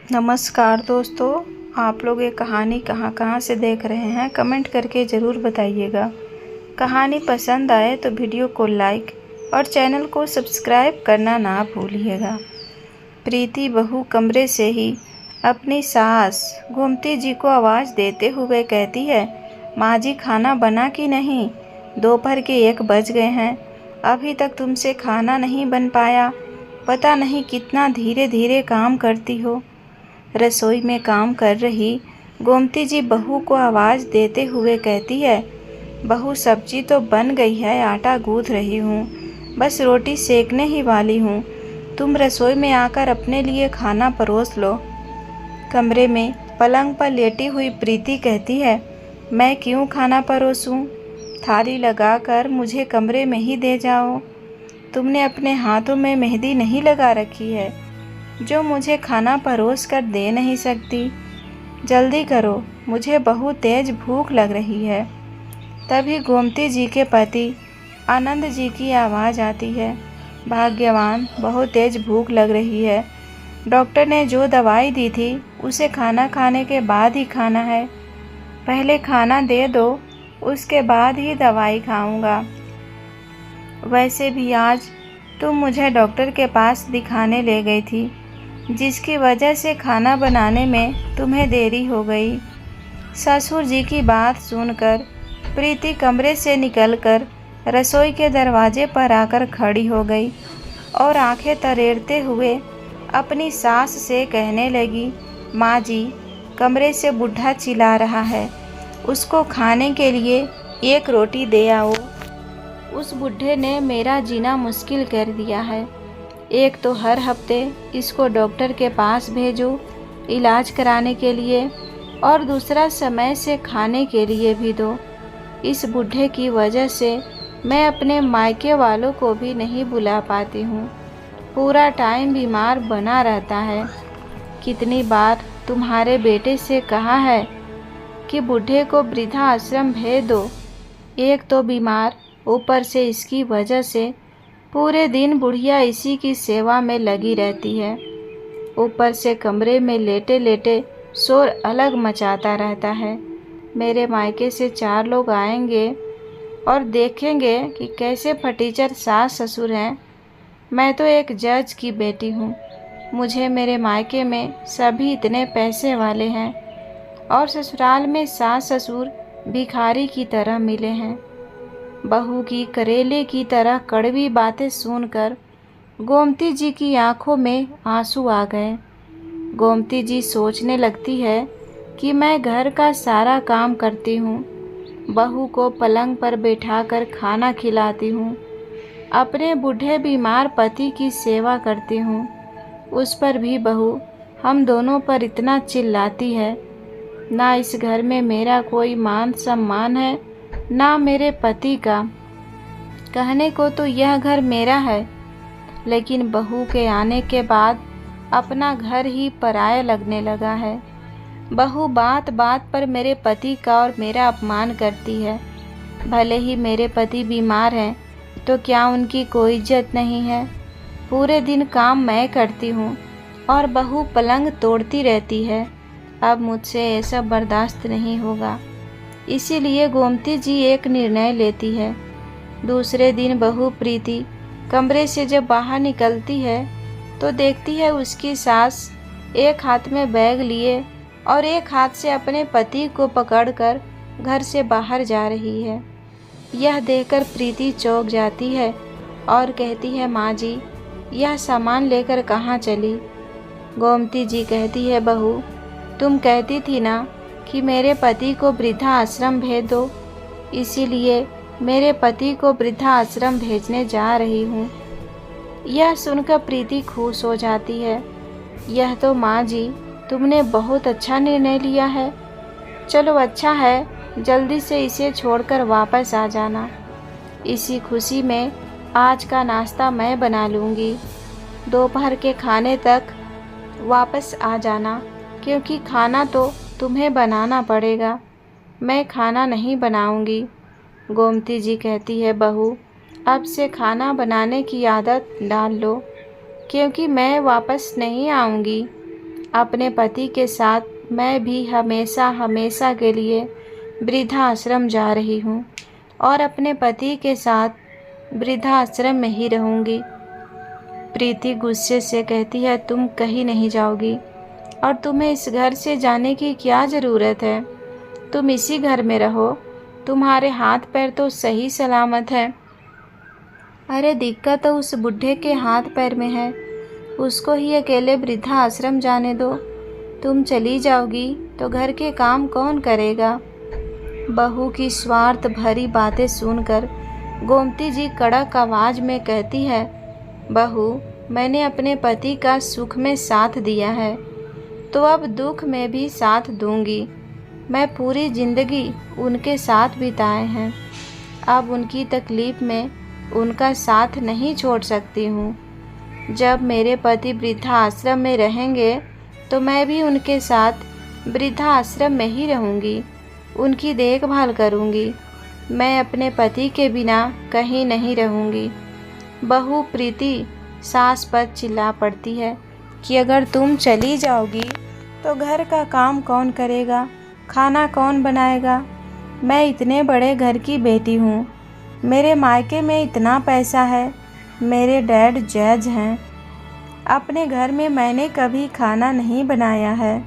नमस्कार दोस्तों, आप लोग ये कहानी कहाँ से देख रहे हैं कमेंट करके ज़रूर बताइएगा। कहानी पसंद आए तो वीडियो को लाइक और चैनल को सब्सक्राइब करना ना भूलिएगा। प्रीति बहू कमरे से ही अपनी सास गोमती जी को आवाज़ देते हुए कहती है, माँ जी खाना बना कि नहीं? दोपहर के 1 बज गए हैं, अभी तक तुमसे खाना नहीं बन पाया। पता नहीं कितना धीरे धीरे काम करती हो। रसोई में काम कर रही गोमती जी बहू को आवाज़ देते हुए कहती है, बहू सब्जी तो बन गई है, आटा गूँथ रही हूँ, बस रोटी सेकने ही वाली हूँ। तुम रसोई में आकर अपने लिए खाना परोस लो। कमरे में पलंग पर लेटी हुई प्रीति कहती है, मैं क्यों खाना परोसूं? थाली लगाकर मुझे कमरे में ही दे जाओ। तुमने अपने हाथों में मेहंदी नहीं लगा रखी है जो मुझे खाना परोस कर दे नहीं सकती? जल्दी करो, मुझे बहुत तेज भूख लग रही है। तभी गोमती जी के पति आनंद जी की आवाज़ आती है, भाग्यवान, बहुत तेज भूख लग रही है। डॉक्टर ने जो दवाई दी थी उसे खाना खाने के बाद ही खाना है। पहले खाना दे दो, उसके बाद ही दवाई खाऊंगा। वैसे भी आज तुम मुझे डॉक्टर के पास दिखाने ले गई थी, जिसकी वजह से खाना बनाने में तुम्हें देरी हो गई। ससुर जी की बात सुनकर प्रीति कमरे से निकलकर रसोई के दरवाजे पर आकर खड़ी हो गई और आंखें तरेरते हुए अपनी सास से कहने लगी, माँ जी, कमरे से बुढ़ा चिल्ला रहा है, उसको खाने के लिए 1 रोटी दे आओ। उस बुढ़े ने मेरा जीना मुश्किल कर दिया है। एक तो हर हफ्ते इसको डॉक्टर के पास भेजो इलाज कराने के लिए, और दूसरा समय से खाने के लिए भी दो। इस बूढ़े की वजह से मैं अपने मायके वालों को भी नहीं बुला पाती हूँ। पूरा टाइम बीमार बना रहता है। कितनी बार तुम्हारे बेटे से कहा है कि बूढ़े को वृद्धा आश्रम भेज दो। एक तो बीमार, ऊपर से इसकी वजह से पूरे दिन बुढ़िया इसी की सेवा में लगी रहती है। ऊपर से कमरे में लेटे लेटे शोर अलग मचाता रहता है। मेरे मायके से 4 लोग आएंगे और देखेंगे कि कैसे फटीचर सास ससुर हैं। मैं तो एक जज की बेटी हूँ। मुझे मेरे मायके में सभी इतने पैसे वाले हैं और ससुराल में सास ससुर भिखारी की तरह मिले हैं। बहू की करेले की तरह कड़वी बातें सुनकर गोमती जी की आंखों में आंसू आ गए। गोमती जी सोचने लगती है कि मैं घर का सारा काम करती हूँ, बहू को पलंग पर बैठाकर खाना खिलाती हूँ, अपने बूढ़े बीमार पति की सेवा करती हूँ, उस पर भी बहू हम दोनों पर इतना चिल्लाती है। ना इस घर में मेरा कोई मान सम्मान है, ना मेरे पति का। कहने को तो यह घर मेरा है, लेकिन बहू के आने के बाद अपना घर ही पराया लगने लगा है। बहू बात बात पर मेरे पति का और मेरा अपमान करती है। भले ही मेरे पति बीमार हैं, तो क्या उनकी कोई इज्जत नहीं है? पूरे दिन काम मैं करती हूँ और बहू पलंग तोड़ती रहती है। अब मुझसे ऐसा बर्दाश्त नहीं होगा। इसीलिए गोमती जी एक निर्णय लेती है। दूसरे दिन बहू प्रीति कमरे से जब बाहर निकलती है तो देखती है उसकी सास एक हाथ में बैग लिए और एक हाथ से अपने पति को पकड़कर घर से बाहर जा रही है। यह देखकर प्रीति चौंक जाती है और कहती है, माँ जी, यह सामान लेकर कहाँ चली? गोमती जी कहती है, बहू, तुम कहती थी ना कि मेरे पति को वृद्धा आश्रम भेज दो, इसीलिए मेरे पति को वृद्धा आश्रम भेजने जा रही हूँ। यह सुनकर प्रीति खुश हो जाती है। यह तो माँ जी, तुमने बहुत अच्छा निर्णय लिया है। चलो अच्छा है, जल्दी से इसे छोड़कर वापस आ जाना। इसी खुशी में आज का नाश्ता मैं बना लूँगी। दोपहर के खाने तक वापस आ जाना, क्योंकि खाना तो तुम्हें बनाना पड़ेगा, मैं खाना नहीं बनाऊंगी। गोमती जी कहती है, बहू, अब से खाना बनाने की आदत डाल लो, क्योंकि मैं वापस नहीं आऊंगी। अपने पति के साथ मैं भी हमेशा हमेशा के लिए वृद्धाश्रम जा रही हूँ और अपने पति के साथ वृद्धाश्रम में ही रहूँगी। प्रीति गुस्से से कहती है, तुम कहीं नहीं जाओगी और तुम्हें इस घर से जाने की क्या ज़रूरत है। तुम इसी घर में रहो, तुम्हारे हाथ पैर तो सही सलामत है। अरे दिक्कत तो उस बुढ़े के हाथ पैर में है, उसको ही अकेले वृद्धाश्रम जाने दो। तुम चली जाओगी तो घर के काम कौन करेगा। बहू की स्वार्थ भरी बातें सुनकर गोमती जी कड़क आवाज में कहती है, बहू मैंने अपने पति का सुख में साथ दिया है तो अब दुख में भी साथ दूंगी। मैं पूरी जिंदगी उनके साथ बिताए हैं, अब उनकी तकलीफ में उनका साथ नहीं छोड़ सकती हूँ। जब मेरे पति वृद्धाश्रम में रहेंगे तो मैं भी उनके साथ वृद्धाश्रम में ही रहूँगी, उनकी देखभाल करूँगी। मैं अपने पति के बिना कहीं नहीं रहूँगी। बहू प्रीति सास पर चिल्ला पड़ती है कि अगर तुम चली जाओगी तो घर का काम कौन करेगा, खाना कौन बनाएगा। मैं इतने बड़े घर की बेटी हूँ, मेरे मायके में इतना पैसा है, मेरे डैड जज हैं। अपने घर में मैंने कभी खाना नहीं बनाया है।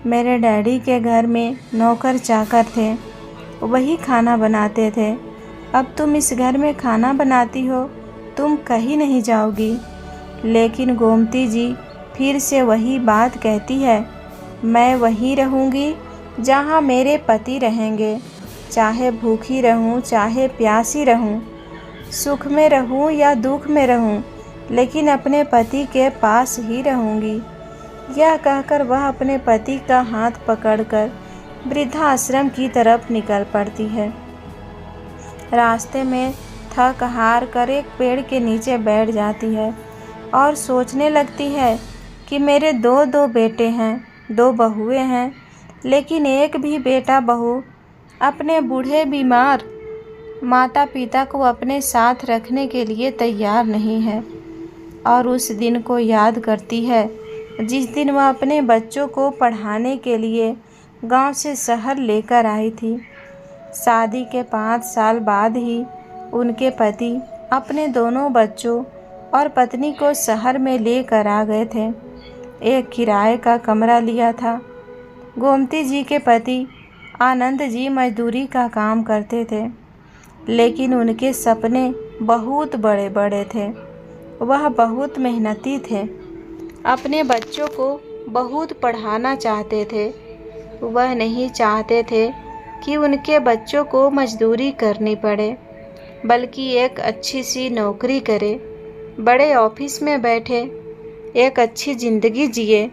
मेरे डैडी के घर में नौकर चाकर थे, वही खाना बनाते थे। अब तुम इस घर में खाना बनाती हो, तुम कहीं नहीं जाओगी। लेकिन गोमती जी फिर से वही बात कहती है, मैं वहीं रहूँगी जहाँ मेरे पति रहेंगे, चाहे भूखी रहूँ चाहे प्यासी रहूँ, सुख में रहूँ या दुख में रहूँ, लेकिन अपने पति के पास ही रहूँगी। यह कहकर वह अपने पति का हाथ पकड़कर वृद्धाश्रम की तरफ निकल पड़ती है। रास्ते में थक हार कर एक पेड़ के नीचे बैठ जाती है और सोचने लगती है कि मेरे दो बेटे हैं, 2 बहुएं हैं, लेकिन एक भी बेटा बहू अपने बूढ़े बीमार माता पिता को अपने साथ रखने के लिए तैयार नहीं है। और उस दिन को याद करती है जिस दिन वह अपने बच्चों को पढ़ाने के लिए गांव से शहर लेकर आई थी। शादी के 5 साल बाद ही उनके पति अपने दोनों बच्चों और पत्नी को शहर में लेकर आ गए थे। एक किराए का कमरा लिया था। गोमती जी के पति आनंद जी मजदूरी का काम करते थे, लेकिन उनके सपने बहुत बड़े बड़े थे। वह बहुत मेहनती थे, अपने बच्चों को बहुत पढ़ाना चाहते थे। वह नहीं चाहते थे कि उनके बच्चों को मजदूरी करनी पड़े, बल्कि एक अच्छी सी नौकरी करे, बड़े ऑफिस में बैठे, एक अच्छी ज़िंदगी जिए।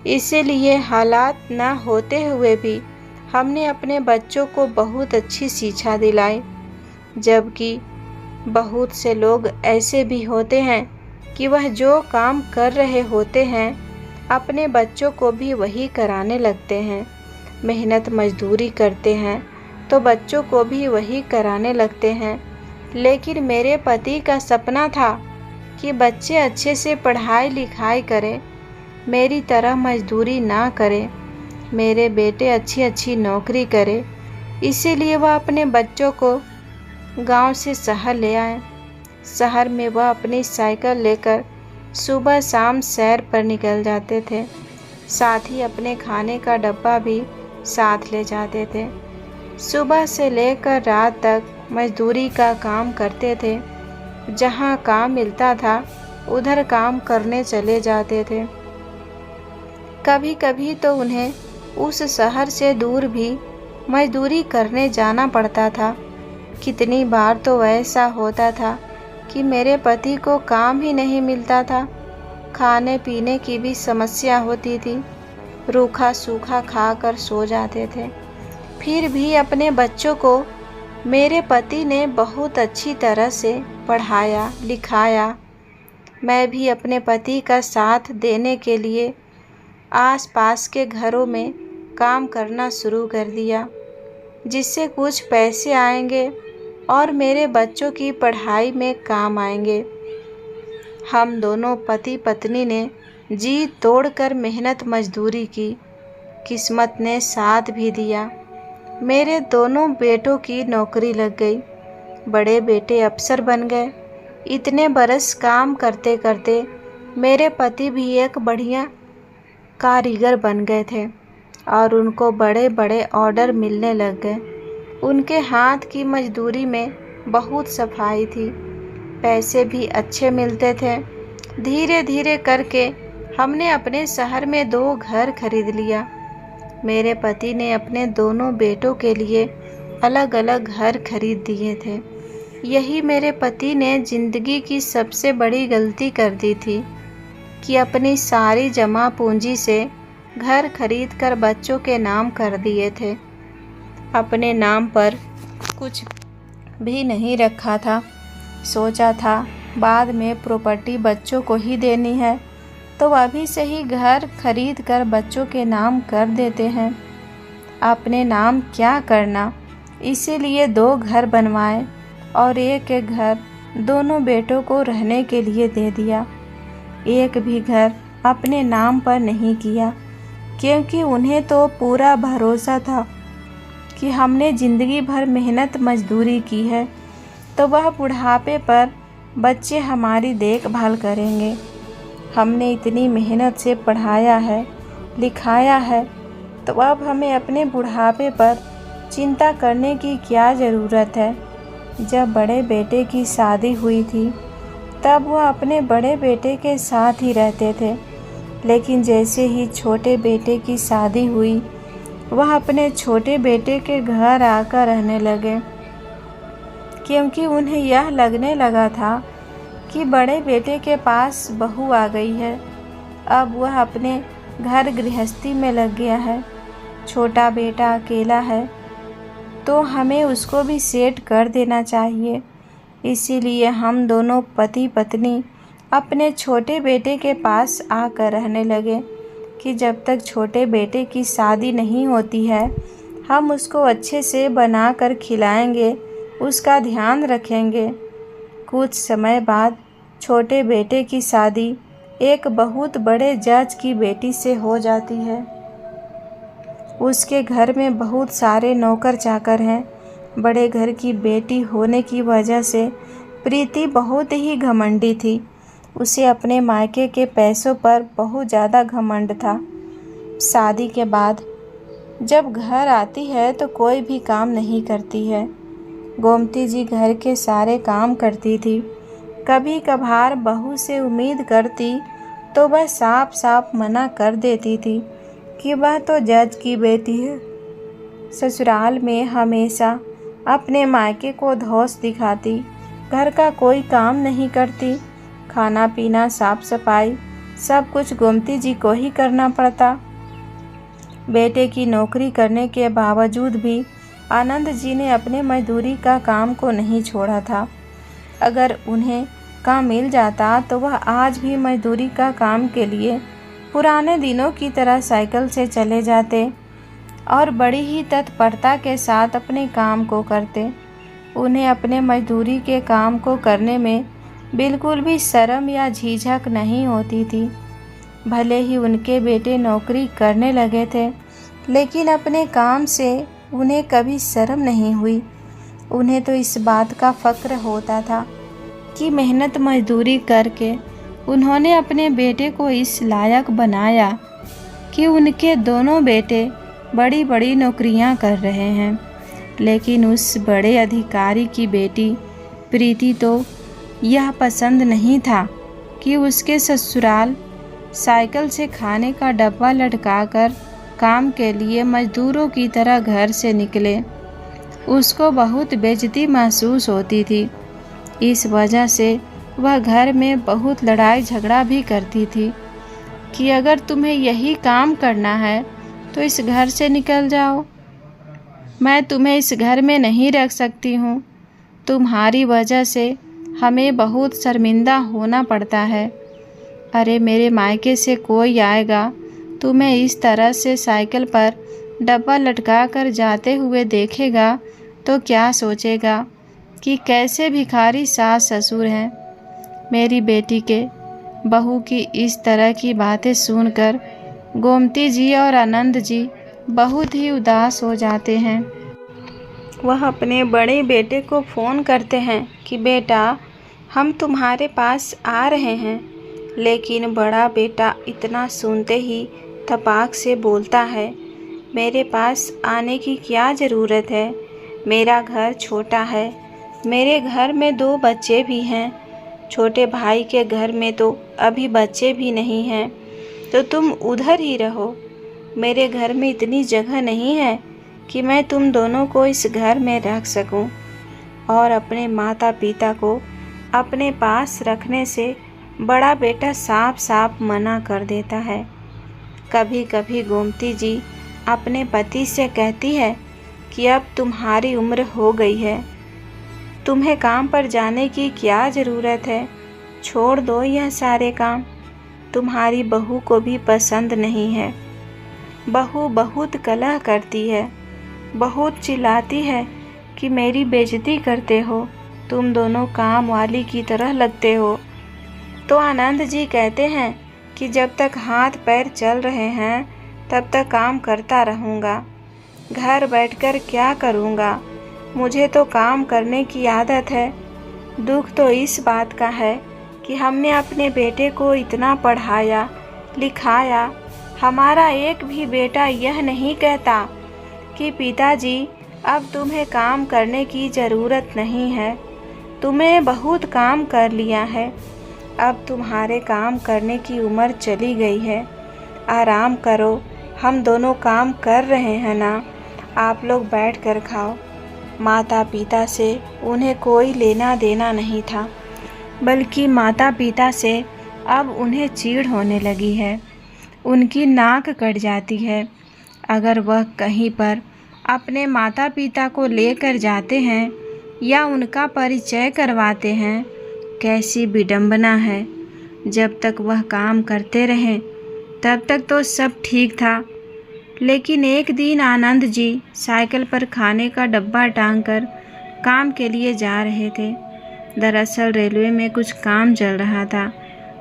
इसीलिए हालात ना होते हुए भी हमने अपने बच्चों को बहुत अच्छी शिक्षा दिलाई। जबकि बहुत से लोग ऐसे भी होते हैं कि वह जो काम कर रहे होते हैं अपने बच्चों को भी वही कराने लगते हैं। मेहनत मजदूरी करते हैं तो बच्चों को भी वही कराने लगते हैं। लेकिन मेरे पति का सपना था कि बच्चे अच्छे से पढ़ाई लिखाई करें, मेरी तरह मजदूरी ना करें, मेरे बेटे अच्छी अच्छी नौकरी करें। इसीलिए वह अपने बच्चों को गांव से शहर ले आए। शहर में वह अपनी साइकिल लेकर सुबह शाम सैर पर निकल जाते थे, साथ ही अपने खाने का डब्बा भी साथ ले जाते थे। सुबह से लेकर रात तक मजदूरी का काम करते थे। जहाँ काम मिलता था उधर काम करने चले जाते थे। कभी कभी तो उन्हें उस शहर से दूर भी मजदूरी करने जाना पड़ता था। कितनी बार तो ऐसा होता था कि मेरे पति को काम ही नहीं मिलता था, खाने पीने की भी समस्या होती थी, रूखा सूखा खाकर सो जाते थे। फिर भी अपने बच्चों को मेरे पति ने बहुत अच्छी तरह से पढ़ाया लिखाया। मैं भी अपने पति का साथ देने के लिए आसपास के घरों में काम करना शुरू कर दिया, जिससे कुछ पैसे आएंगे और मेरे बच्चों की पढ़ाई में काम आएंगे। हम दोनों पति पत्नी ने जी तोड़कर मेहनत मजदूरी की, किस्मत ने साथ भी दिया। मेरे दोनों बेटों की नौकरी लग गई। बड़े बेटे अफसर बन गए। इतने बरस काम करते करते मेरे पति भी एक बढ़िया कारीगर बन गए थे और उनको बड़े बड़े ऑर्डर मिलने लग गए। उनके हाथ की मजदूरी में बहुत सफाई थी, पैसे भी अच्छे मिलते थे। धीरे धीरे करके हमने अपने शहर में 2 घर खरीद लिया। मेरे पति ने अपने दोनों बेटों के लिए अलग अलग घर खरीद दिए थे। यही मेरे पति ने जिंदगी की सबसे बड़ी गलती कर दी थी कि अपनी सारी जमा पूंजी से घर खरीद कर बच्चों के नाम कर दिए थे। अपने नाम पर कुछ भी नहीं रखा था। सोचा था बाद में प्रॉपर्टी बच्चों को ही देनी है, तो अभी से ही घर खरीद कर बच्चों के नाम कर देते हैं। अपने नाम क्या करना, इसीलिए 2 घर बनवाए और एक एक घर दोनों बेटों को रहने के लिए दे दिया। एक भी घर अपने नाम पर नहीं किया, क्योंकि उन्हें तो पूरा भरोसा था कि हमने ज़िंदगी भर मेहनत मजदूरी की है, तो वह बुढ़ापे पर बच्चे हमारी देखभाल करेंगे। हमने इतनी मेहनत से पढ़ाया है, लिखाया है, तो अब हमें अपने बुढ़ापे पर चिंता करने की क्या ज़रूरत है। जब बड़े बेटे की शादी हुई थी तब वह अपने बड़े बेटे के साथ ही रहते थे, लेकिन जैसे ही छोटे बेटे की शादी हुई वह अपने छोटे बेटे के घर आकर रहने लगे, क्योंकि उन्हें यह लगने लगा था कि बड़े बेटे के पास बहू आ गई है। अब वह अपने घर गृहस्थी में लग गया है। छोटा बेटा अकेला है, तो हमें उसको भी सेट कर देना चाहिए। इसीलिए हम दोनों पति पत्नी अपने छोटे बेटे के पास आकर रहने लगे कि जब तक छोटे बेटे की शादी नहीं होती है हम उसको अच्छे से बना कर खिलाएंगे, उसका ध्यान रखेंगे। कुछ समय बाद छोटे बेटे की शादी एक बहुत बड़े जज की बेटी से हो जाती है। उसके घर में बहुत सारे नौकर चाकर हैं। बड़े घर की बेटी होने की वजह से प्रीति बहुत ही घमंडी थी। उसे अपने मायके के पैसों पर बहुत ज़्यादा घमंड था। शादी के बाद जब घर आती है तो कोई भी काम नहीं करती है। गोमती जी घर के सारे काम करती थी। कभी कभार बहू से उम्मीद करती तो वह साफ साफ मना कर देती थी कि वह तो जज की बेटी है। ससुराल में हमेशा अपने मायके को धौंस दिखाती, घर का कोई काम नहीं करती। खाना पीना साफ सफाई सब कुछ गोमती जी को ही करना पड़ता। बेटे की नौकरी करने के बावजूद भी आनंद जी ने अपने मजदूरी का काम को नहीं छोड़ा था। अगर उन्हें काम मिल जाता तो वह आज भी मजदूरी का काम के लिए पुराने दिनों की तरह साइकिल से चले जाते और बड़ी ही तत्परता के साथ अपने काम को करते। उन्हें अपने मजदूरी के काम को करने में बिल्कुल भी शर्म या झिझक नहीं होती थी। भले ही उनके बेटे नौकरी करने लगे थे, लेकिन अपने काम से उन्हें कभी शर्म नहीं हुई। उन्हें तो इस बात का फ़क्र होता था कि मेहनत मजदूरी करके उन्होंने अपने बेटे को इस लायक बनाया कि उनके दोनों बेटे बड़ी बड़ी नौकरियां कर रहे हैं। लेकिन उस बड़े अधिकारी की बेटी प्रीति तो यह पसंद नहीं था कि उसके ससुराल साइकिल से खाने का डब्बा लटकाकर काम के लिए मजदूरों की तरह घर से निकले। उसको बहुत बेइज्जती महसूस होती थी। इस वजह से वह घर में बहुत लड़ाई झगड़ा भी करती थी कि अगर तुम्हें यही काम करना है तो इस घर से निकल जाओ, मैं तुम्हें इस घर में नहीं रख सकती हूँ। तुम्हारी वजह से हमें बहुत शर्मिंदा होना पड़ता है। अरे मेरे मायके से कोई आएगा, तुम्हें इस तरह से साइकिल पर डब्बा लटका कर जाते हुए देखेगा तो क्या सोचेगा कि कैसे भिखारी सास ससुर हैं। मेरी बेटी के बहू की इस तरह की बातें सुनकर गोमती जी और आनंद जी बहुत ही उदास हो जाते हैं। वह अपने बड़े बेटे को फ़ोन करते हैं कि बेटा हम तुम्हारे पास आ रहे हैं, लेकिन बड़ा बेटा इतना सुनते ही तपाक से बोलता है, मेरे पास आने की क्या ज़रूरत है, मेरा घर छोटा है, मेरे घर में 2 बच्चे भी हैं, छोटे भाई के घर में तो अभी बच्चे भी नहीं हैं, तो तुम उधर ही रहो, मेरे घर में इतनी जगह नहीं है कि मैं तुम दोनों को इस घर में रख सकूं। और अपने माता पिता को अपने पास रखने से बड़ा बेटा साफ साफ मना कर देता है। कभी कभी गोमती जी अपने पति से कहती है कि अब तुम्हारी उम्र हो गई है, तुम्हें काम पर जाने की क्या ज़रूरत है, छोड़ दो यह सारे काम, तुम्हारी बहू को भी पसंद नहीं है। बहू बहुत कलह करती है, बहुत चिल्लाती है कि मेरी बेइज्जती करते हो, तुम दोनों काम वाली की तरह लगते हो। तो आनंद जी कहते हैं कि जब तक हाथ पैर चल रहे हैं तब तक काम करता रहूँगा, घर बैठकर क्या करूँगा, मुझे तो काम करने की आदत है। दुख तो इस बात का है कि हमने अपने बेटे को इतना पढ़ाया लिखाया, हमारा एक भी बेटा यह नहीं कहता कि पिताजी अब तुम्हें काम करने की ज़रूरत नहीं है, तुमने बहुत काम कर लिया है, अब तुम्हारे काम करने की उम्र चली गई है, आराम करो, हम दोनों काम कर रहे हैं ना, आप लोग बैठ कर खाओ। माता पिता से उन्हें कोई लेना देना नहीं था, बल्कि माता पिता से अब उन्हें चिढ़ होने लगी है, उनकी नाक कट जाती है। अगर वह कहीं पर अपने माता पिता को लेकर जाते हैं या उनका परिचय करवाते हैं, कैसी विडंबना है। जब तक वह काम करते रहें तब तक तो सब ठीक था, लेकिन एक दिन आनंद जी साइकिल पर खाने का डब्बा टांगकर काम के लिए जा रहे थे। दरअसल रेलवे में कुछ काम चल रहा था,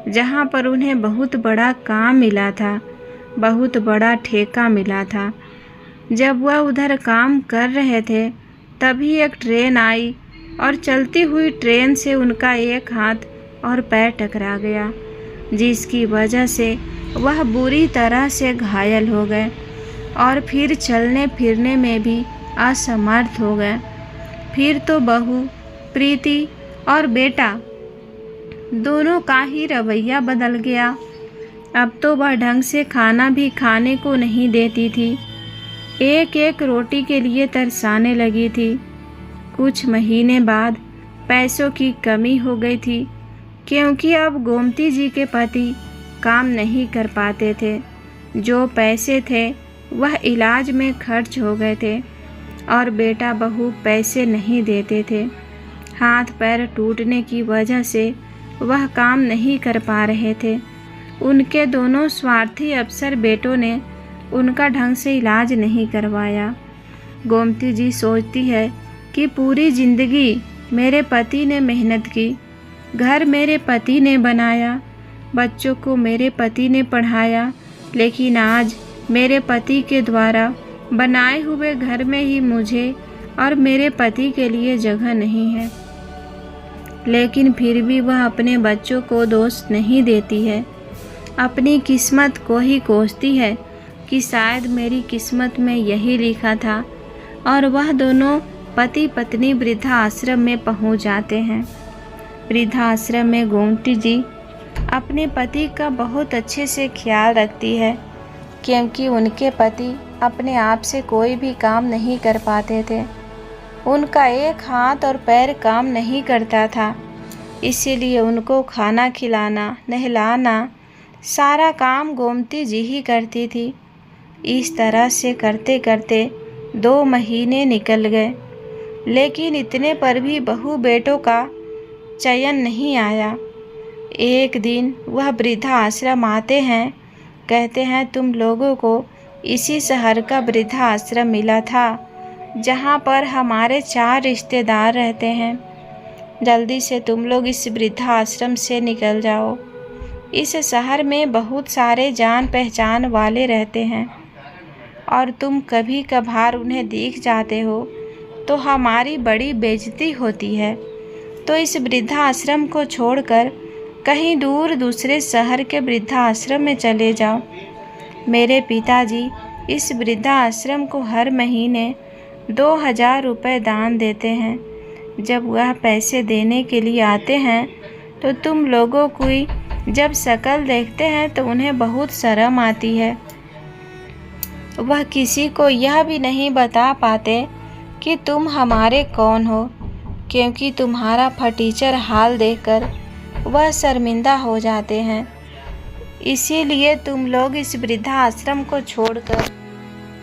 जहाँ पर उन्हें बहुत बड़ा काम मिला था, बहुत बड़ा ठेका मिला था। जब वह उधर काम कर रहे थे तभी एक ट्रेन आई और चलती हुई ट्रेन से उनका एक हाथ और पैर टकरा गया, जिसकी वजह से वह बुरी तरह से घायल हो गए और फिर चलने फिरने में भी असमर्थ हो गए। फिर तो बहू प्रीति और बेटा दोनों का ही रवैया बदल गया। अब तो वह ढंग से खाना भी खाने को नहीं देती थी, एक एक रोटी के लिए तरसाने लगी थी। कुछ महीने बाद पैसों की कमी हो गई थी, क्योंकि अब गोमती जी के पति काम नहीं कर पाते थे। जो पैसे थे वह इलाज में खर्च हो गए थे और बेटा बहू पैसे नहीं देते थे। हाथ पैर टूटने की वजह से वह काम नहीं कर पा रहे थे। उनके दोनों स्वार्थी अफसर बेटों ने उनका ढंग से इलाज नहीं करवाया। गोमती जी सोचती है कि पूरी ज़िंदगी मेरे पति ने मेहनत की, घर मेरे पति ने बनाया, बच्चों को मेरे पति ने पढ़ाया, लेकिन आज मेरे पति के द्वारा बनाए हुए घर में ही मुझे और मेरे पति के लिए जगह नहीं है। लेकिन फिर भी वह अपने बच्चों को दोष नहीं देती है, अपनी किस्मत को ही कोसती है कि शायद मेरी किस्मत में यही लिखा था। और वह दोनों पति पत्नी वृद्धाश्रम में पहुंच जाते हैं। वृद्धाश्रम में गोमती जी अपने पति का बहुत अच्छे से ख्याल रखती है, क्योंकि उनके पति अपने आप से कोई भी काम नहीं कर पाते थे। उनका एक हाथ और पैर काम नहीं करता था, इसीलिए उनको खाना खिलाना, नहलाना, सारा काम गोमती जी ही करती थी। इस तरह से करते करते 2 महीने निकल गए, लेकिन इतने पर भी बहू बेटों का चयन नहीं आया। एक दिन वह वृद्धाश्रम आते हैं, कहते हैं तुम लोगों को इसी शहर का वृद्धाश्रम मिला था जहाँ पर हमारे 4 रिश्तेदार रहते हैं, जल्दी से तुम लोग इस वृद्धाश्रम से निकल जाओ। इस शहर में बहुत सारे जान पहचान वाले रहते हैं और तुम कभी कभार उन्हें दिख जाते हो तो हमारी बड़ी बेइज्जती होती है। तो इस वृद्धाश्रम को छोड़कर कहीं दूर दूसरे शहर के वृद्धाश्रम में चले जाओ। मेरे पिताजी इस वृद्धाश्रम को हर महीने 2000 रुपये दान देते हैं। जब वह पैसे देने के लिए आते हैं तो तुम लोगों की जब शक्ल देखते हैं तो उन्हें बहुत शर्म आती है। वह किसी को यह भी नहीं बता पाते कि तुम हमारे कौन हो, क्योंकि तुम्हारा फटीचर हाल देखकर वह शर्मिंदा हो जाते हैं। इसीलिए तुम लोग इस वृद्धाश्रम को छोड़कर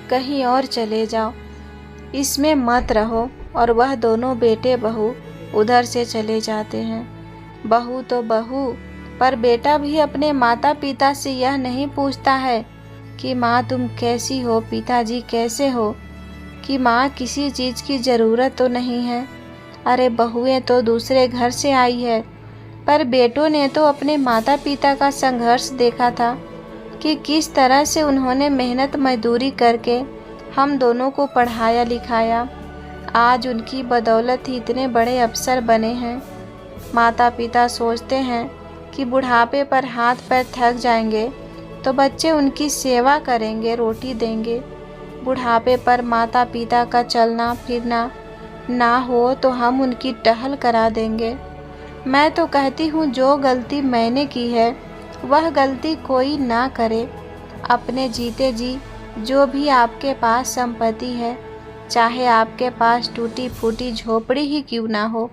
कहीं और चले जाओ, इसमें मत रहो। और वह दोनों बेटे बहू उधर से चले जाते हैं। बहू तो बहू, पर बेटा भी अपने माता पिता से यह नहीं पूछता है कि माँ तुम कैसी हो, पिताजी कैसे हो, कि माँ किसी चीज़ की ज़रूरत तो नहीं है। अरे बहुएं तो दूसरे घर से आई है, पर बेटों ने तो अपने माता पिता का संघर्ष देखा था कि किस तरह से उन्होंने मेहनत मजदूरी करके हम दोनों को पढ़ाया लिखाया। आज उनकी बदौलत ही इतने बड़े अफसर बने हैं। माता पिता सोचते हैं कि बुढ़ापे पर हाथ पैर थक जाएंगे तो बच्चे उनकी सेवा करेंगे, रोटी देंगे। बुढ़ापे पर माता पिता का चलना फिरना ना हो तो हम उनकी टहल करा देंगे। मैं तो कहती हूँ जो गलती मैंने की है वह गलती कोई ना करे। अपने जीते जी जो भी आपके पास संपत्ति है, चाहे आपके पास टूटी फूटी झोपड़ी ही क्यों ना हो,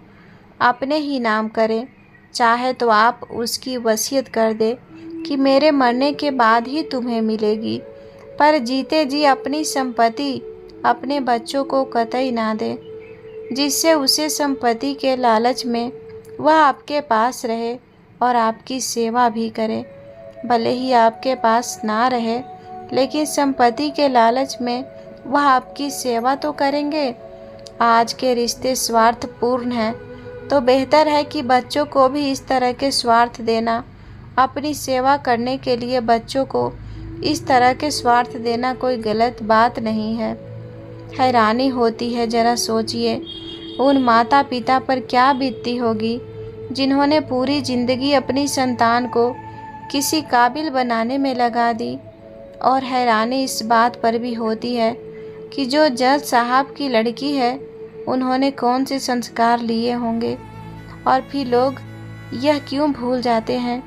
अपने ही नाम करें। चाहे तो आप उसकी वसीयत कर दे कि मेरे मरने के बाद ही तुम्हें मिलेगी, पर जीते जी अपनी संपत्ति अपने बच्चों को कतई ना दे, जिससे उसे संपत्ति के लालच में वह आपके पास रहे और आपकी सेवा भी करे। भले ही आपके पास ना रहे, लेकिन संपत्ति के लालच में वह आपकी सेवा तो करेंगे। आज के रिश्ते स्वार्थपूर्ण हैं, तो बेहतर है कि बच्चों को भी इस तरह के स्वार्थ देना। अपनी सेवा करने के लिए बच्चों को इस तरह के स्वार्थ देना कोई गलत बात नहीं है। हैरानी होती है, जरा सोचिए उन माता पिता पर क्या बीतती होगी जिन्होंने पूरी ज़िंदगी अपनी संतान को किसी काबिल बनाने में लगा दी। और हैरानी इस बात पर भी होती है कि जो जज साहब की लड़की है उन्होंने कौन से संस्कार लिए होंगे। और फिर लोग यह क्यों भूल जाते हैं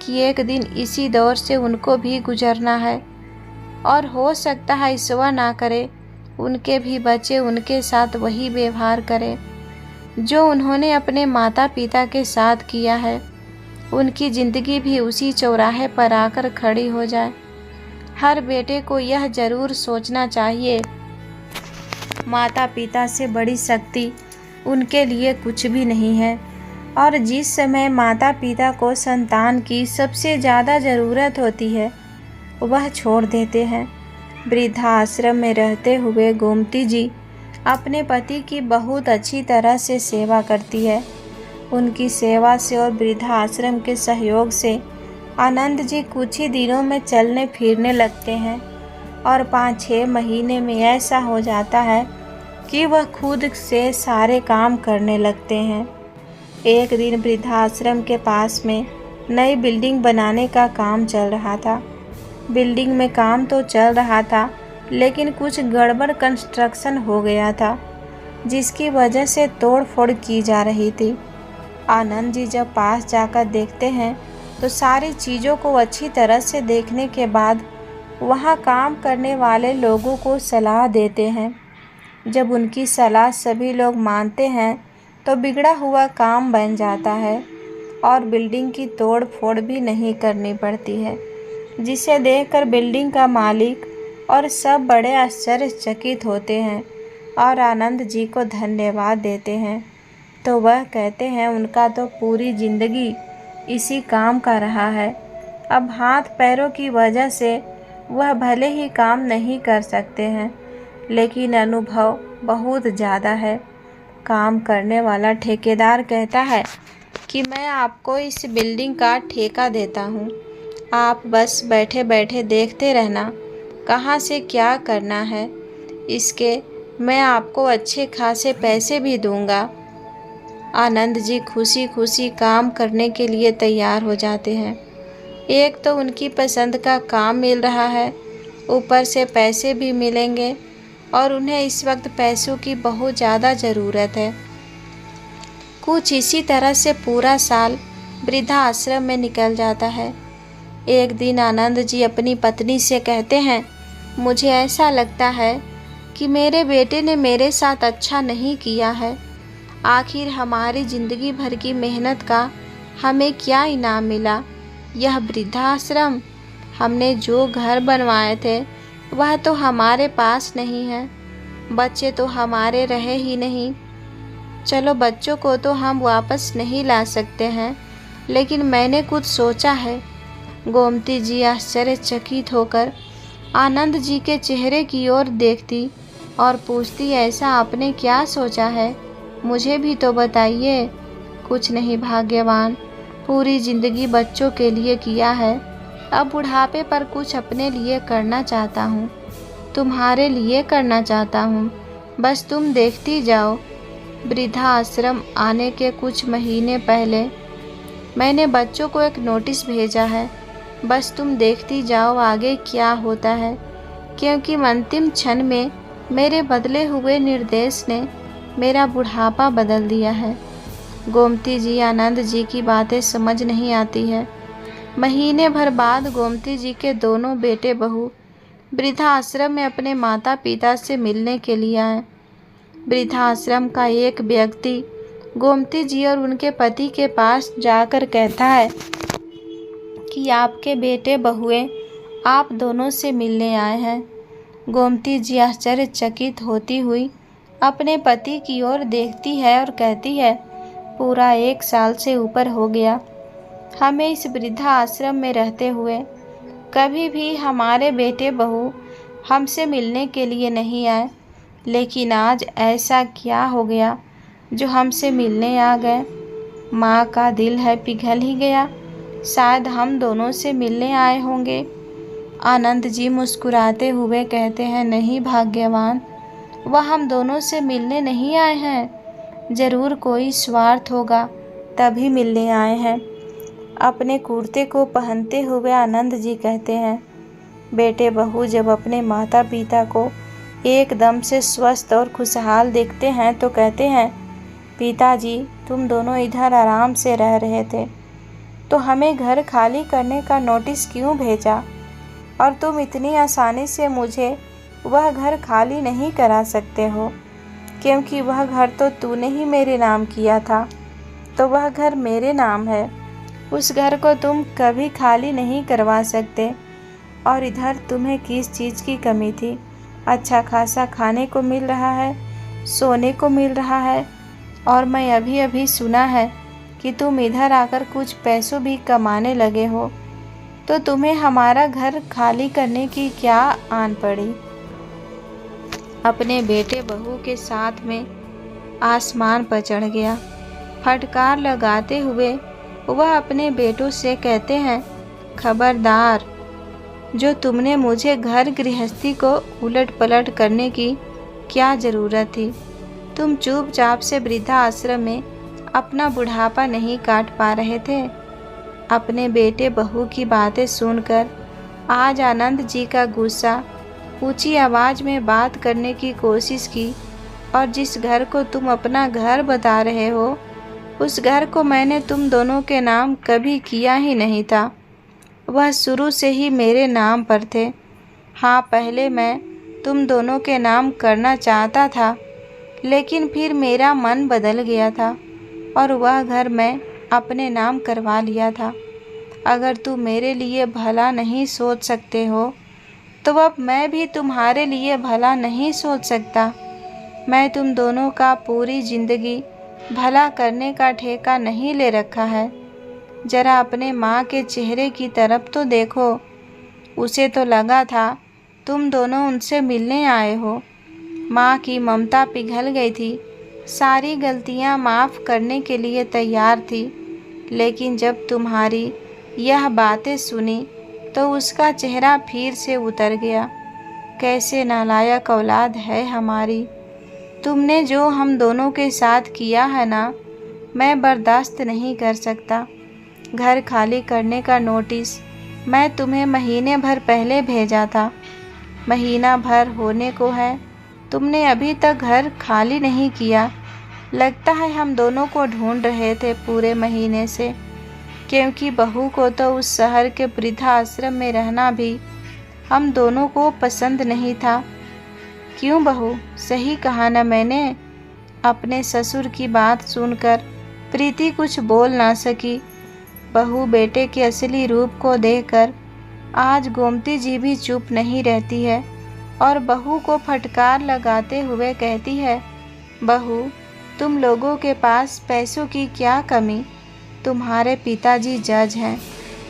कि एक दिन इसी दौर से उनको भी गुजरना है, और हो सकता है ईश्वर ना करे उनके भी बच्चे उनके साथ वही व्यवहार करें जो उन्होंने अपने माता पिता के साथ किया है। उनकी ज़िंदगी भी उसी चौराहे पर आकर खड़ी हो जाए। हर बेटे को यह ज़रूर सोचना चाहिए, माता पिता से बड़ी शक्ति उनके लिए कुछ भी नहीं है। और जिस समय माता पिता को संतान की सबसे ज़्यादा ज़रूरत होती है वह छोड़ देते हैं। वृद्धाश्रम में रहते हुए गोमती जी अपने पति की बहुत अच्छी तरह से सेवा करती है। उनकी सेवा से और वृद्धाश्रम के सहयोग से आनंद जी कुछ ही दिनों में चलने फिरने लगते हैं और 5-6 महीने में ऐसा हो जाता है कि वह खुद से सारे काम करने लगते हैं। एक दिन वृद्धाश्रम के पास में नई बिल्डिंग बनाने का काम चल रहा था। बिल्डिंग में काम तो चल रहा था, लेकिन कुछ गड़बड़ कंस्ट्रक्शन हो गया था, जिसकी वजह से तोड़ फोड़ की जा रही थी। आनंद जी जब पास जाकर देखते हैं तो सारी चीज़ों को अच्छी तरह से देखने के बाद वहाँ काम करने वाले लोगों को सलाह देते हैं। जब उनकी सलाह सभी लोग मानते हैं तो बिगड़ा हुआ काम बन जाता है और बिल्डिंग की तोड़ फोड़ भी नहीं करनी पड़ती है, जिसे देखकर बिल्डिंग का मालिक और सब बड़े आश्चर्यचकित होते हैं और आनंद जी को धन्यवाद देते हैं। तो वह कहते हैं उनका तो पूरी ज़िंदगी इसी काम का रहा है। अब हाथ पैरों की वजह से वह भले ही काम नहीं कर सकते हैं, लेकिन अनुभव बहुत ज़्यादा है। काम करने वाला ठेकेदार कहता है, कि मैं आपको इस बिल्डिंग का ठेका देता हूँ। आप बस बैठे बैठे देखते रहना कहाँ से क्या करना है। इसके मैं आपको अच्छे खासे पैसे भी दूँगा। आनंद जी खुशी खुशी काम करने के लिए तैयार हो जाते हैं। एक तो उनकी पसंद का काम मिल रहा है, ऊपर से पैसे भी मिलेंगे और उन्हें इस वक्त पैसों की बहुत ज़्यादा ज़रूरत है। कुछ इसी तरह से पूरा साल वृद्धा आश्रम में निकल जाता है। एक दिन आनंद जी अपनी पत्नी से कहते हैं, मुझे ऐसा लगता है कि मेरे बेटे ने मेरे साथ अच्छा नहीं किया है। आखिर हमारी ज़िंदगी भर की मेहनत का हमें क्या इनाम मिला। यह वृद्धाश्रम, हमने जो घर बनवाए थे वह तो हमारे पास नहीं है। बच्चे तो हमारे रहे ही नहीं। चलो बच्चों को तो हम वापस नहीं ला सकते हैं, लेकिन मैंने कुछ सोचा है। गोमती जी आश्चर्यचकित होकर आनंद जी के चेहरे की ओर देखती और पूछती, ऐसा आपने क्या सोचा है, मुझे भी तो बताइए। कुछ नहीं भाग्यवान, पूरी ज़िंदगी बच्चों के लिए किया है, अब बुढ़ापे पर कुछ अपने लिए करना चाहता हूँ, तुम्हारे लिए करना चाहता हूँ, बस तुम देखती जाओ। वृद्धा आश्रम आने के कुछ महीने पहले मैंने बच्चों को एक नोटिस भेजा है, बस तुम देखती जाओ आगे क्या होता है, क्योंकि अंतिम क्षण में मेरे बदले हुए निर्देश ने मेरा बुढ़ापा बदल दिया है। गोमती जी आनंद जी की बातें समझ नहीं आती है। महीने भर बाद गोमती जी के दोनों बेटे बहू वृद्धाश्रम में अपने माता पिता से मिलने के लिए आए। वृद्धाश्रम का एक व्यक्ति गोमती जी और उनके पति के पास जाकर कहता है कि आपके बेटे बहुएं आप दोनों से मिलने आए हैं। गोमती जी आश्चर्यचकित होती हुई अपने पति की ओर देखती है और कहती है, पूरा 1 साल से ऊपर हो गया हमें इस वृद्धा आश्रम में रहते हुए, कभी भी हमारे बेटे बहू हमसे मिलने के लिए नहीं आए, लेकिन आज ऐसा क्या हो गया जो हमसे मिलने आ गए। माँ का दिल है पिघल ही गया, शायद हम दोनों से मिलने आए होंगे। आनंद जी मुस्कुराते हुए कहते हैं, नहीं भाग्यवान, वह हम दोनों से मिलने नहीं आए हैं, ज़रूर कोई स्वार्थ होगा तभी मिलने आए हैं। अपने कुर्ते को पहनते हुए आनंद जी कहते हैं, बेटे बहू जब अपने माता पिता को एकदम से स्वस्थ और खुशहाल देखते हैं तो कहते हैं, पिताजी तुम दोनों इधर आराम से रह रहे थे तो हमें घर खाली करने का नोटिस क्यों भेजा, और तुम इतनी आसानी से मुझे वह घर खाली नहीं करा सकते हो, क्योंकि वह घर तो तूने ही मेरे नाम किया था, तो वह घर मेरे नाम है। उस घर को तुम कभी खाली नहीं करवा सकते। और इधर तुम्हें किस चीज़ की कमी थी, अच्छा खासा खाने को मिल रहा है, सोने को मिल रहा है, और मैं अभी अभी सुना है कि तुम इधर आकर कुछ पैसों भी कमाने लगे हो, तो तुम्हें हमारा घर खाली करने की क्या आन पड़ी। अपने बेटे बहू के साथ में आसमान पर चढ़ गया। फटकार लगाते हुए वह अपने बेटों से कहते हैं, खबरदार, जो तुमने मुझे घर गृहस्थी को उलट पलट करने की क्या ज़रूरत थी। तुम चुपचाप से वृद्धा आश्रम में अपना बुढ़ापा नहीं काट पा रहे थे। अपने बेटे बहू की बातें सुनकर आज आनंद जी का गुस्सा ऊंची आवाज़ में बात करने की कोशिश की, और जिस घर को तुम अपना घर बता रहे हो उस घर को मैंने तुम दोनों के नाम कभी किया ही नहीं था, वह शुरू से ही मेरे नाम पर थे। हाँ, पहले मैं तुम दोनों के नाम करना चाहता था, लेकिन फिर मेरा मन बदल गया था और वह घर मैं अपने नाम करवा लिया था। अगर तुम मेरे लिए भला नहीं सोच सकते हो तो अब मैं भी तुम्हारे लिए भला नहीं सोच सकता। मैं तुम दोनों का पूरी ज़िंदगी भला करने का ठेका नहीं ले रखा है। ज़रा अपने माँ के चेहरे की तरफ तो देखो, उसे तो लगा था तुम दोनों उनसे मिलने आए हो। माँ की ममता पिघल गई थी, सारी गलतियाँ माफ़ करने के लिए तैयार थी, लेकिन जब तुम्हारी यह बातें सुनी तो उसका चेहरा फिर से उतर गया। कैसे नालायक औलाद है हमारी। तुमने जो हम दोनों के साथ किया है ना, मैं बर्दाश्त नहीं कर सकता। घर खाली करने का नोटिस मैं तुम्हें महीने भर पहले भेजा था। महीना भर होने को है, तुमने अभी तक घर खाली नहीं किया। लगता है हम दोनों को ढूंढ रहे थे पूरे महीने से, क्योंकि बहू को तो उस शहर के वृद्धा आश्रम में रहना भी हम दोनों को पसंद नहीं था। क्यों बहू, सही कहा ना मैंने। अपने ससुर की बात सुनकर प्रीति कुछ बोल ना सकी। बहू बेटे के असली रूप को देखकर आज गोमती जी भी चुप नहीं रहती है और बहू को फटकार लगाते हुए कहती है, बहू तुम लोगों के पास पैसों की क्या कमी। तुम्हारे पिताजी जज हैं,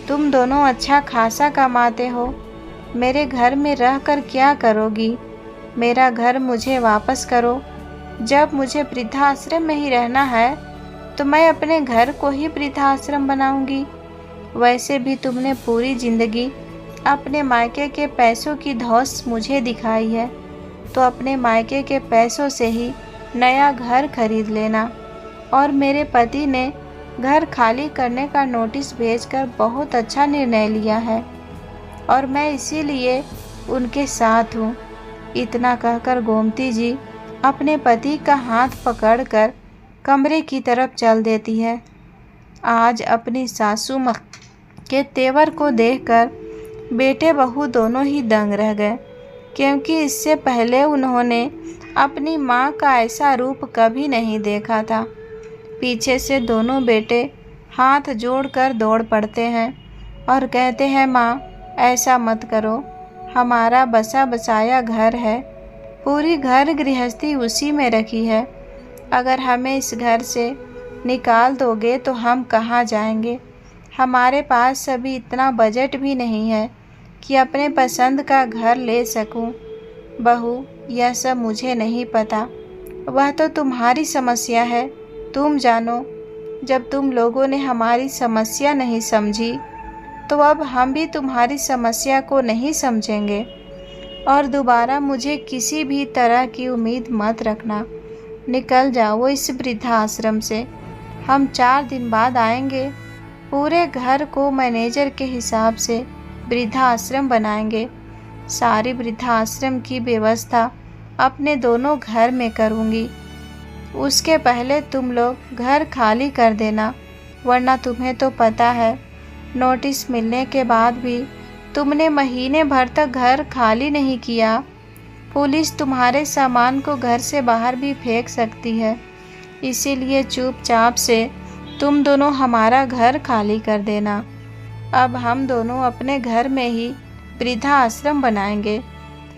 तुम दोनों अच्छा खासा कमाते हो। मेरे घर में रहकर क्या करोगी। मेरा घर मुझे वापस करो। जब मुझे वृद्धाश्रम में ही रहना है तो मैं अपने घर को ही वृद्धाश्रम बनाऊंगी। वैसे भी तुमने पूरी जिंदगी अपने मायके के पैसों की धौंस मुझे दिखाई है, तो अपने मायके के पैसों से ही नया घर खरीद लेना। और मेरे पति ने घर खाली करने का नोटिस भेजकर बहुत अच्छा निर्णय लिया है और मैं इसीलिए उनके साथ हूँ। इतना कहकर गोमती जी अपने पति का हाथ पकड़कर कमरे की तरफ चल देती है। आज अपनी सासू माँ के तेवर को देखकर बेटे बहू दोनों ही दंग रह गए, क्योंकि इससे पहले उन्होंने अपनी माँ का ऐसा रूप कभी नहीं देखा था। पीछे से दोनों बेटे हाथ जोड़कर दौड़ पड़ते हैं और कहते हैं, माँ ऐसा मत करो, हमारा बसा बसाया घर है, पूरी घर गृहस्थी उसी में रखी है। अगर हमें इस घर से निकाल दोगे तो हम कहाँ जाएंगे। हमारे पास अभी इतना बजट भी नहीं है कि अपने पसंद का घर ले सकूं। बहू यह सब मुझे नहीं पता, वह तो तुम्हारी समस्या है, तुम जानो। जब तुम लोगों ने हमारी समस्या नहीं समझी तो अब हम भी तुम्हारी समस्या को नहीं समझेंगे। और दोबारा मुझे किसी भी तरह की उम्मीद मत रखना। निकल जाओ इस वृद्धाश्रम से। हम 4 दिन बाद आएंगे। पूरे घर को मैनेजर के हिसाब से वृद्धाश्रम बनाएंगे। सारी वृद्धाश्रम की व्यवस्था अपने दोनों घर में करूँगी। उसके पहले तुम लोग घर खाली कर देना, वरना तुम्हें तो पता है नोटिस मिलने के बाद भी तुमने महीने भर तक घर खाली नहीं किया। पुलिस तुम्हारे सामान को घर से बाहर भी फेंक सकती है। इसीलिए चुपचाप से तुम दोनों हमारा घर खाली कर देना। अब हम दोनों अपने घर में ही वृद्धाश्रम बनाएंगे।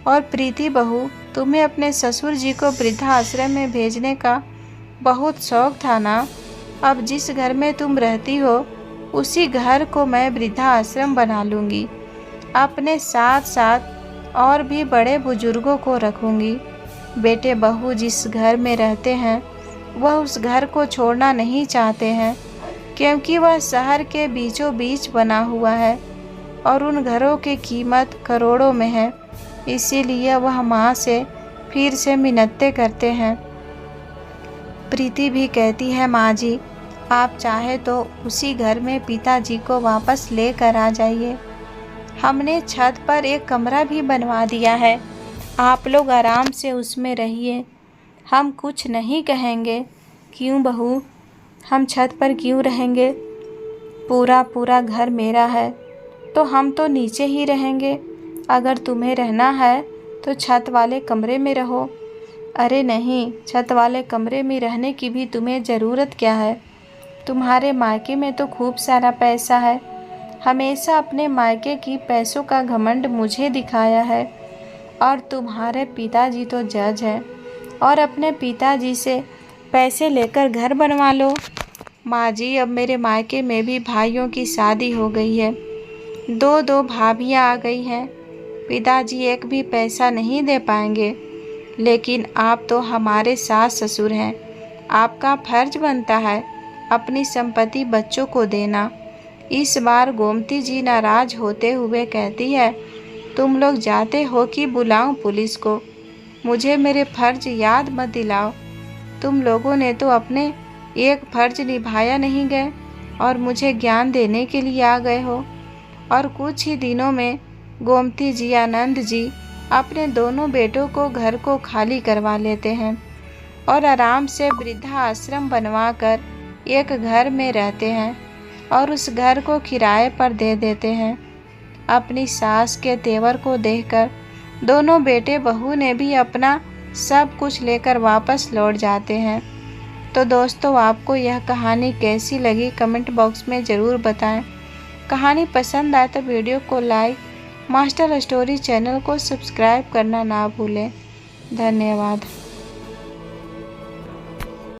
और प्रीति बहू, तुम्हें अपने ससुर जी को वृद्धाश्रम में भेजने का बहुत शौक था ना। अब जिस घर में तुम रहती हो उसी घर को मैं वृद्धाश्रम बना लूँगी। अपने साथ साथ और भी बड़े बुजुर्गों को रखूँगी। बेटे बहू जिस घर में रहते हैं वह उस घर को छोड़ना नहीं चाहते हैं, क्योंकि वह शहर के बीचों बीच बना हुआ है और उन घरों की कीमत करोड़ों में है। इसीलिए वह माँ से फिर से मिन्नतें करते हैं। प्रीति भी कहती है, माँ जी आप चाहे तो उसी घर में पिताजी को वापस लेकर आ जाइए। हमने छत पर एक कमरा भी बनवा दिया है, आप लोग आराम से उसमें रहिए, हम कुछ नहीं कहेंगे। क्यों बहू, हम छत पर क्यों रहेंगे? पूरा घर मेरा है तो हम तो नीचे ही रहेंगे। अगर तुम्हें रहना है तो छत वाले कमरे में रहो। अरे नहीं, छत वाले कमरे में रहने की भी तुम्हें ज़रूरत क्या है? तुम्हारे मायके में तो खूब सारा पैसा है। हमेशा अपने मायके की पैसों का घमंड मुझे दिखाया है। और तुम्हारे पिताजी तो जज हैं और अपने पिताजी से पैसे लेकर घर बनवा लो। माँ जी अब मेरे मायके में भी भाइयों की शादी हो गई है, 2 भाभियाँ आ गई हैं। पिताजी एक भी पैसा नहीं दे पाएंगे, लेकिन आप तो हमारे सास ससुर हैं, आपका फर्ज बनता है अपनी संपत्ति बच्चों को देना। इस बार गोमती जी नाराज होते हुए कहती है, तुम लोग जाते हो कि बुलाऊं पुलिस को? मुझे मेरे फर्ज याद मत दिलाओ। तुम लोगों ने तो अपने एक फर्ज निभाया नहीं गए और मुझे ज्ञान देने के लिए आ गए हो। और कुछ ही दिनों में गोमती जी आनंद जी अपने दोनों बेटों को घर को खाली करवा लेते हैं और आराम से वृद्धा आश्रम बनवाकर एक घर में रहते हैं और उस घर को किराए पर दे देते हैं। अपनी सास के तेवर को देखकर दोनों बेटे बहू ने भी अपना सब कुछ लेकर वापस लौट जाते हैं। तो दोस्तों, आपको यह कहानी कैसी लगी कमेंट बॉक्स में ज़रूर बताएं। कहानी पसंद आए तो वीडियो को लाइक, मास्टर स्टोरी चैनल को सब्सक्राइब करना ना भूलें। धन्यवाद।